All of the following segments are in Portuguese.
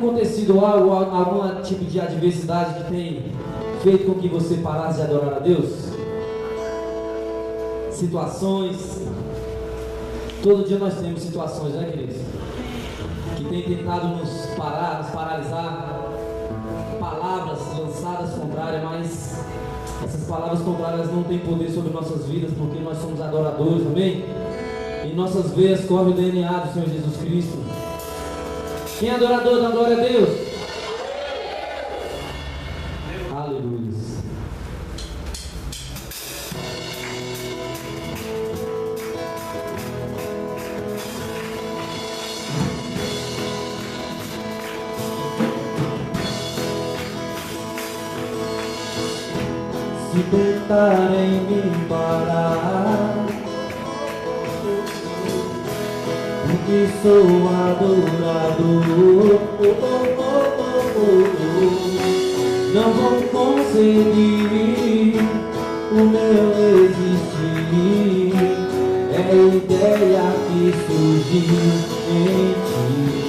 acontecido algo, algum tipo de adversidade que tem feito com que você parasse de adorar a Deus? Situações. Todo dia nós temos situações, né, queridos? Que tem tentado nos parar, nos paralisar. Palavras lançadas contrárias, mas essas palavras contrárias não têm poder sobre nossas vidas, porque nós somos adoradores, amém? Em nossas veias corre o DNA do Senhor Jesus Cristo. Quem é adorador, dá glória a Deus. Aleluia. Se tentarem me parar, porque sou adorador, não vou conseguir o meu existir. É a ideia que surgiu em ti,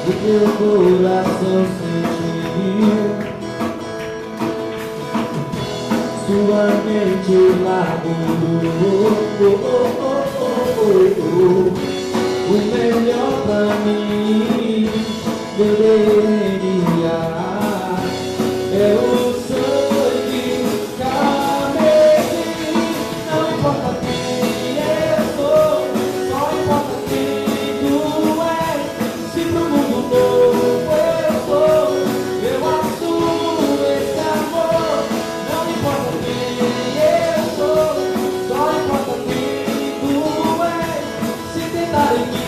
o teu coração sentiu. Sua mente largou o melhor pra mim, meu DNA é o sangue carmesim. Não importa quem eu sou, só importa quem tu és. Se pro mundo novo eu sou, eu assumo esse amor. Não importa quem eu sou, só importa quem tu és. Se tentarem me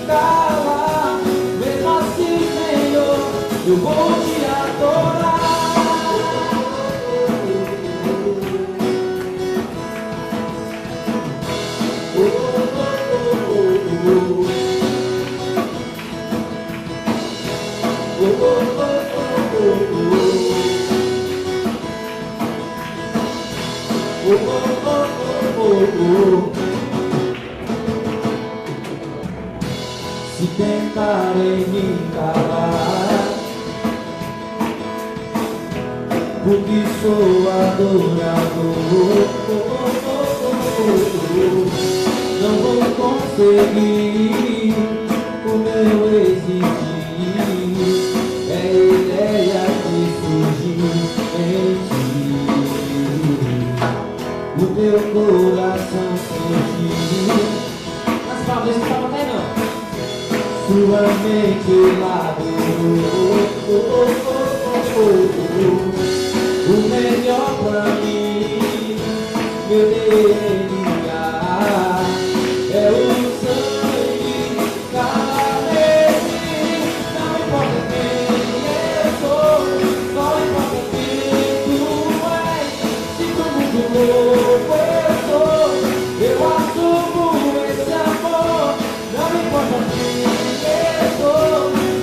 calar, mesmo assim, Senhor, eu vou te adorar. Se tentarem me calar, porque sou adorador, não vou conseguir o meu existir. É a ideia que surgiu em ti, o teu coração sentiu. As palavras que estavam até não. Sua mente largou o melhor pra mim, meu DNA é o sangue carmesim. Não importa quem eu sou, só importa quem tu és. Se pro mundo novo eu sou, eu assumo esse amor. Não importa quem eu sou,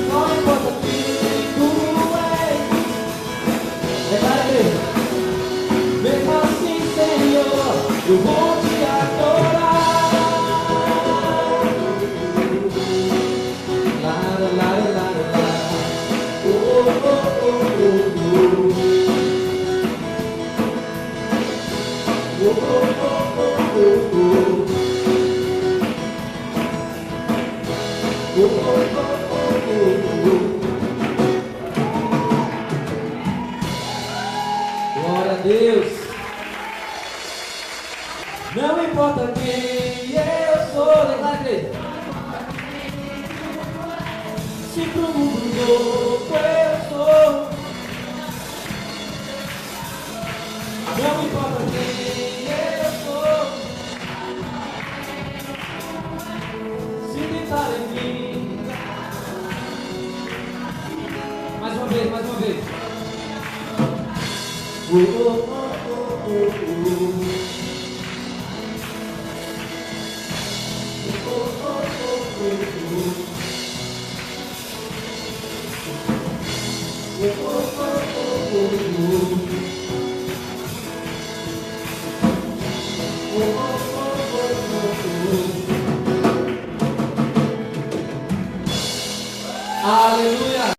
só importa quem tu és. Declara mesmo. Mesmo assim, Senhor, eu vou te adorar. La, la, la, la, la. Oh, oh, oh, oh, oh. Oh, oh, oh, oh, oh. Oh, oh, oh, oh, oh. Glória a Deus. Não importa quem eu sou, declara, igreja. Se pro mundo novo eu sou, não importa quem eu sou. Se tentarem me, Mais uma vez, mais uma vez. oh, oh, oh, oh, oh. Aleluia.